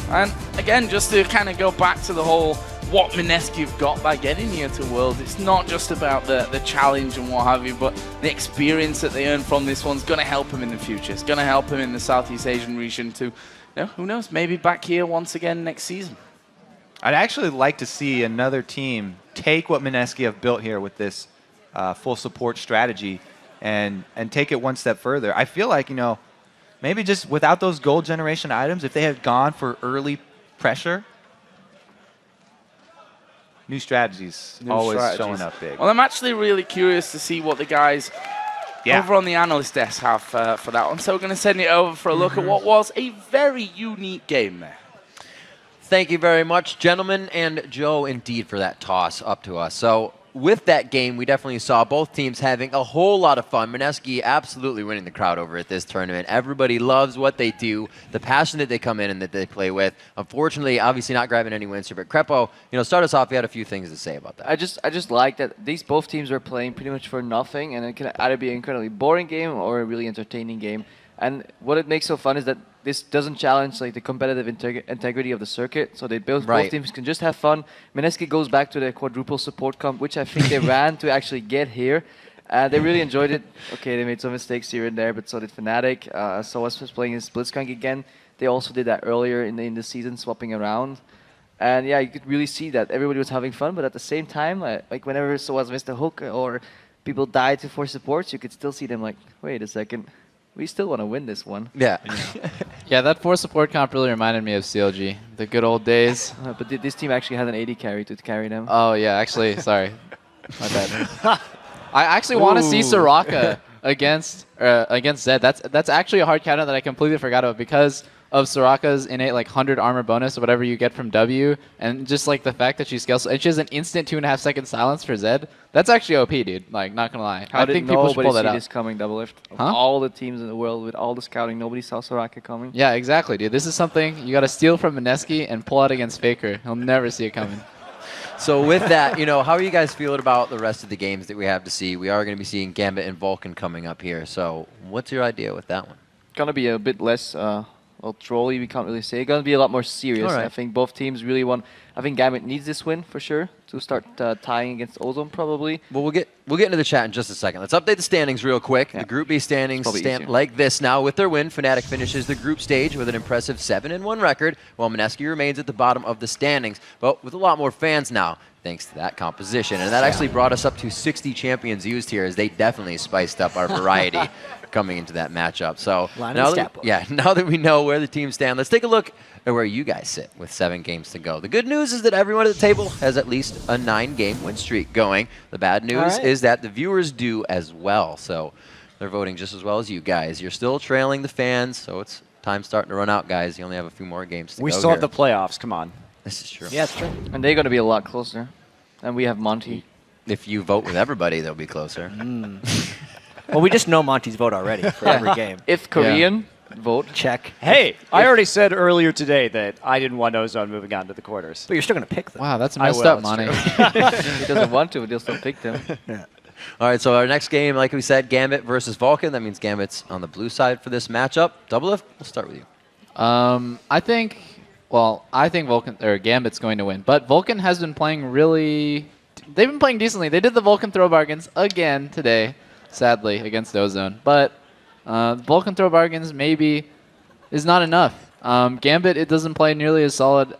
S11: And again, just to kind of go back to the whole what Mineski have got by getting here to Worlds, it's not just about the challenge and what have you, but the experience that they earn from this one's going to help them in the future. It's going to help them in the Southeast Asian region to, who knows, maybe back here once again next season.
S12: I'd actually like to see another team take what Mineski have built here with this full support strategy and take it one step further. I feel like, maybe just without those gold generation items, if they had gone for early pressure, new strategies showing up big.
S11: Well, I'm actually really curious to see what the guys over on the analyst desk have for that one. So we're going to send it over for a look at what was a very unique game there.
S13: Thank you very much, gentlemen, and Joe, indeed, for that toss up to us. So with that game, we definitely saw both teams having a whole lot of fun. Mineski absolutely winning the crowd over at this tournament. Everybody loves what they do, the passion that they come in and that they play with. Unfortunately, obviously not grabbing any wins here, but Crepo, start us off. You had a few things to say about that.
S14: I just like that both teams are playing pretty much for nothing, and it can either be an incredibly boring game or a really entertaining game. And what it makes so fun is that this doesn't challenge the competitive integrity of the circuit, so both teams can just have fun. Mineski goes back to the quadruple support comp, which I think they ran to actually get here. They really enjoyed it. Okay, they made some mistakes here and there, but so did Fnatic. Soaz was playing his Blitzcrank again. They also did that earlier in the season, swapping around. And yeah, you could really see that everybody was having fun, but at the same time, like whenever Soaz missed a hook or people died to force supports, you could still see them like, wait a second. We still want to win this one.
S13: Yeah.
S15: Yeah, that 4 support comp really reminded me of CLG, the good old days.
S14: But this team actually had an AD carry to carry them.
S15: Oh, yeah, actually, sorry. My bad. I actually want to see Soraka against Zed. That's actually a hard counter that I completely forgot about because of Soraka's innate 100 armor bonus or whatever you get from W, and just the fact that she scales, and she has an instant 2.5 second silence for Zed. That's actually OP, dude. Not gonna lie.
S14: I
S15: think people should pull that out.
S14: This coming Doublelift?
S15: Huh?
S14: All the teams in the world with all the scouting, nobody saw Soraka coming.
S15: Yeah, exactly, dude. This is something you gotta steal from Mineski and pull out against Faker. He'll never see it coming.
S13: So with that, how are you guys feeling about the rest of the games that we have to see? We are going to be seeing Gambit and Vulcan coming up here. So what's your idea with that one?
S14: Gonna be a bit less trolly, we can't really say. It's gonna be a lot more serious.
S13: Right.
S14: I think both teams really want. I think Gambit needs this win for sure to start tying against Ozone probably.
S13: Well, we'll get into the chat in just a second. Let's update the standings real quick. Yeah. The Group B standings stand like this now. With their win, Fnatic finishes the group stage with an impressive 7-1 record, while Mineski remains at the bottom of the standings, but with a lot more fans now, thanks to that composition. And that actually brought us up to 60 champions used here, as they definitely spiced up our variety coming into that matchup. So now that we know where the teams stand, let's take a look at where you guys sit with 7 games to go. The good news is that everyone at the table has at least a 9-game win streak going. The bad news is that the viewers do as well. So they're voting just as well as you guys. You're still trailing the fans, so it's time starting to run out, guys. You only have a few more games to go.
S16: We still have the playoffs. Come on.
S13: This is true.
S16: Yeah, it's true.
S14: And they're going to be a lot closer. And we have Monty.
S13: If you vote with everybody, they'll be closer.
S16: Well, we just know Monty's vote already for every game.
S14: If Korean, vote.
S16: Check. Hey, I already said earlier today that I didn't want Ozone moving on to the quarters. But you're still going to pick them.
S15: Wow, that's messed up, Monty.
S14: He doesn't want to, but he'll still pick them.
S16: Yeah.
S13: All right, so our next game, like we said, Gambit versus Vulcan. That means Gambit's on the blue side for this matchup. Doublelift, we'll start with you.
S15: I think Vulcan or Gambit's going to win, but Vulcan has been playing really. They've been playing decently. They did the Vulcan throw bargains again today, sadly against Ozone. But Vulcan throw bargains maybe is not enough. Gambit, it doesn't play nearly as solid.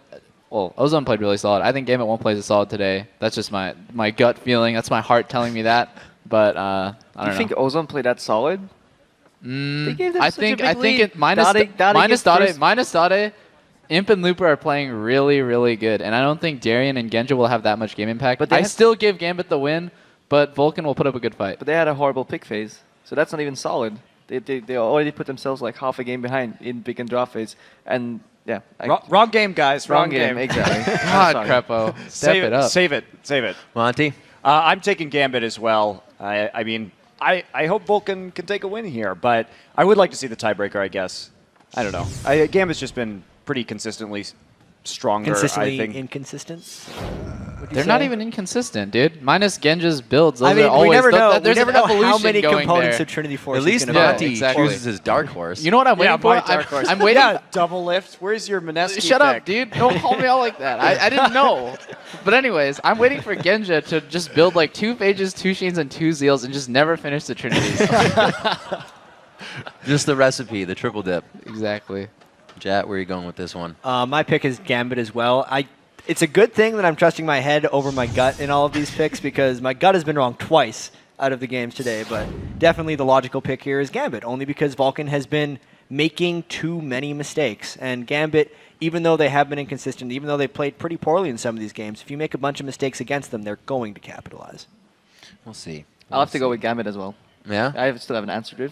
S15: Well, Ozone played really solid. I think Gambit won't play as solid today. That's just my gut feeling. That's my heart telling me that. But I don't know.
S14: You think Ozone played that solid?
S15: I think it minus Dade Imp and Looper are playing really, really good, and I don't think Darien and Genja will have that much game impact. But I still give Gambit the win, but Vulcan will put up a good fight.
S14: But they had a horrible pick phase, so that's not even solid. They already put themselves like half a game behind in pick and draw phase, and yeah.
S16: Wrong game, guys. Wrong game.
S14: Exactly.
S15: God, Crepo. Step it up.
S16: Save it.
S13: Monty?
S16: I'm taking Gambit as well. I mean, I hope Vulcan can take a win here, but I would like to see the tiebreaker, I guess. I don't know. Gambit's just been pretty consistently stronger,
S17: Consistently
S16: I think.
S17: inconsistent?
S15: They're not even inconsistent, dude. Minus Genja's builds.
S17: I mean, we never know. We never know how
S15: evolution
S17: many
S15: going
S17: components
S15: there.
S17: of Trinity Force
S13: At least
S17: is gonna
S13: Monty chooses his dark horse.
S15: You know what I'm waiting for? I'm waiting.
S16: Yeah, double lift. Where's your Mineski
S15: Shut
S16: pick?
S15: up, dude. Don't call me out like that. I didn't know. But anyways, I'm waiting for Genja to just build like 2 Phages, 2 Sheens, and 2 Zeals and just never finish the Trinities.
S13: Just the recipe, the triple dip.
S15: Exactly.
S13: Jat, where are you going with this one?
S17: My pick is Gambit as well. It's a good thing that I'm trusting my head over my gut in all of these picks because my gut has been wrong twice out of the games today. But definitely the logical pick here is Gambit, only because Vulcan has been making too many mistakes. And Gambit, even though they have been inconsistent, even though they played pretty poorly in some of these games, if you make a bunch of mistakes against them, they're going to capitalize.
S13: We'll see.
S14: I'll have to go with Gambit as well.
S13: Yeah?
S14: I still haven't answered it.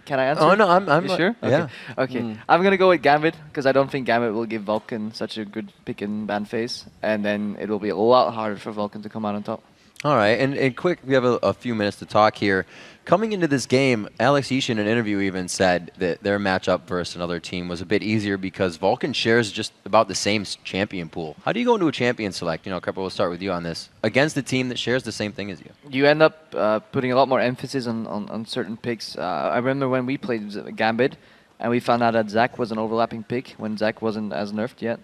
S14: Can I answer?
S13: Oh, no, I'm
S14: You sure?
S13: yeah.
S14: Okay. I'm going to go with Gambit because I don't think Gambit will give Vulcan such a good pick and ban phase. And then it will be a lot harder for Vulcan to come out on top.
S13: All right, and quick, we have a few minutes to talk here. Coming into this game, Alex Ishi in an interview even said that their matchup versus another team was a bit easier because Vulcan shares just about the same champion pool. How do you go into a champion select? You know, Crepo, we'll start with you on this. Against a team that shares the same thing as you.
S14: You end up putting a lot more emphasis on certain picks. I remember when we played Gambit and we found out that Zac was an overlapping pick when Zac wasn't as nerfed yet.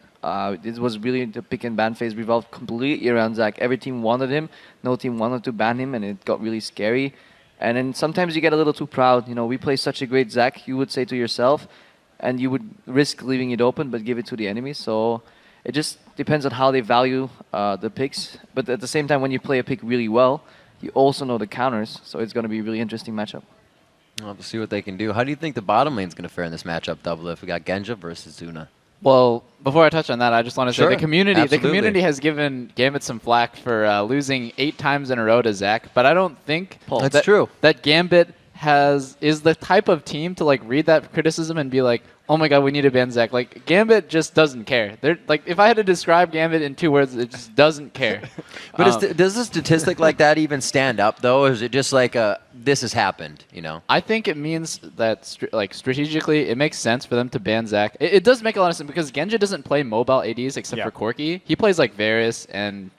S14: This was really the pick and ban phase revolved completely around Zac. Every team wanted him, no team wanted to ban him, and it got really scary. And then sometimes you get a little too proud. You know, we play such a great Zac, you would say to yourself, and you would risk leaving it open but give it to the enemy. So it just depends on how they value the picks. But at the same time, when you play a pick really well, you also know the counters, so it's going to be a really interesting matchup.
S13: We'll see what they can do. How do you think the bottom lane's going to fare in this matchup, Double If? We got Genja versus Zuna.
S15: Well, before I touch on that, I just want to say the community
S13: absolutely.
S15: has given Gambit some flack for losing 8 times in a row to Zac, but I don't think
S13: That's true.
S15: that Gambit is the type of team to like read that criticism and be like, oh my god, we need to ban Zac. Like, Gambit just doesn't care. They're like, if I had to describe Gambit in 2 words, it just doesn't care.
S13: But does a statistic like that even stand up, though? Or is it just like this has happened, you know?
S15: I think it means that strategically, it makes sense for them to ban Zac. It does make a lot of sense because Genja doesn't play mobile ADs except for Corki. He plays like Varus and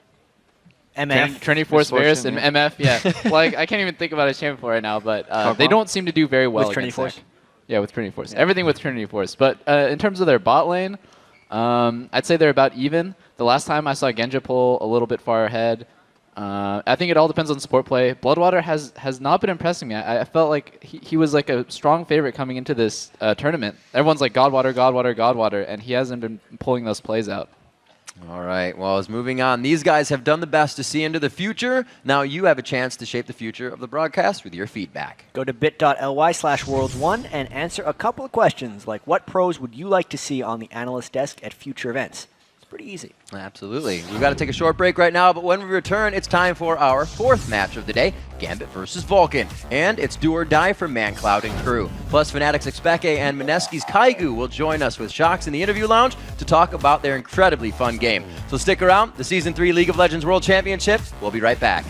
S17: MF.
S15: Trinity Force Varus and MF. Yeah, like I can't even think about his champion for right now, but they don't seem to do very well
S17: with Trinity Force.
S15: Zac. Yeah, with Trinity Force. Everything with Trinity Force. But in terms of their bot lane, I'd say they're about even. The last time I saw Genja pull a little bit far ahead. I think it all depends on support play. Bloodwater has not been impressing me. I felt like he was like a strong favorite coming into this tournament. Everyone's like Godwater, Godwater, Godwater, and he hasn't been pulling those plays out.
S13: All right, well, as moving on, these guys have done the best to see into the future. Now you have a chance to shape the future of the broadcast with your feedback.
S17: Go to bit.ly/worlds1 and answer a couple of questions like what pros would you like to see on the analyst desk at future events? It's pretty easy.
S13: Absolutely. We've got to take a short break right now, but when we return, it's time for our 4th match of the day, Gambit versus Vulcan. And it's do or die for ManCloud and crew. Plus, Fnatic's Expeke and Mineski's Kaigu will join us with Shocks in the interview lounge to talk about their incredibly fun game. So stick around. The Season 3 League of Legends World Championship. We'll be right back.